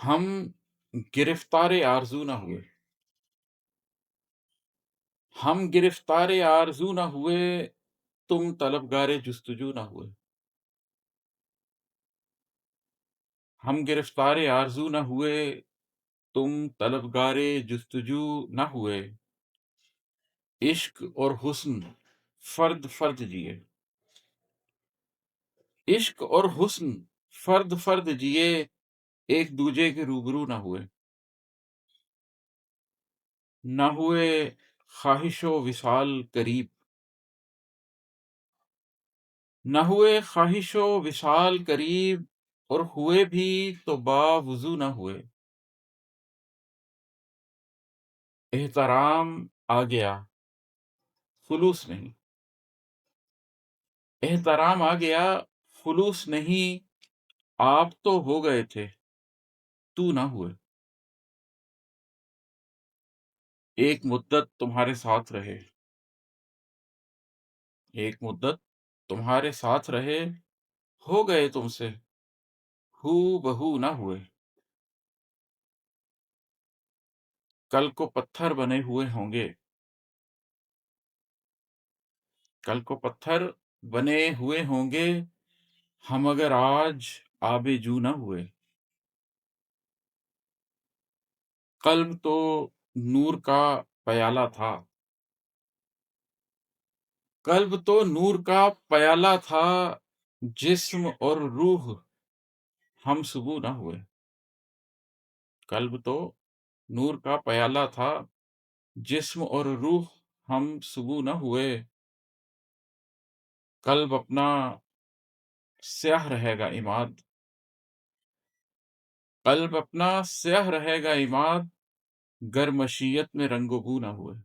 ہم گرفتار آرزو نہ ہوئے، ہم گرفتار آرزو نہ ہوئے، تم طلبگار جستجو نہ ہوئے، ہم گرفتار آرزو نہ ہوئے، تم طلبگار جستجو نہ ہوئے، عشق اور حسن فرد فرد جیے، عشق اور حسن فرد فرد جیے، ایک دوجے کے روبرو نہ ہوئے، نہ ہوئے خواہش و وصال قریب، نہ ہوئے خواہش و وصال قریب، اور ہوئے بھی تو باوضو نہ ہوئے، احترام آ گیا خلوص نہیں، احترام آ گیا خلوص نہیں، آپ تو ہو گئے تھے تو نہ ہوئے، ایک مدت تمہارے ساتھ رہے، ایک مدت تمہارے ساتھ رہے، ہو گئے تم سے ہو بہو نہ ہوئے، کل کو پتھر بنے ہوئے ہوں گے، کل کو پتھر بنے ہوئے ہوں گے، ہم اگر آج آب جو نہ ہوئے، قلب تو نور کا پیالہ تھا، قلب تو نور کا پیالہ تھا، جسم اور روح ہم سبو نہ ہوئے، قلب تو نور کا پیالہ تھا، جسم اور روح ہم سبو نہ ہوئے، قلب اپنا سیاہ رہے گا عماد، قلب اپنا سیاہ رہے گا عماد، گر مشیت میں رنگ و بو نہ ہوئے۔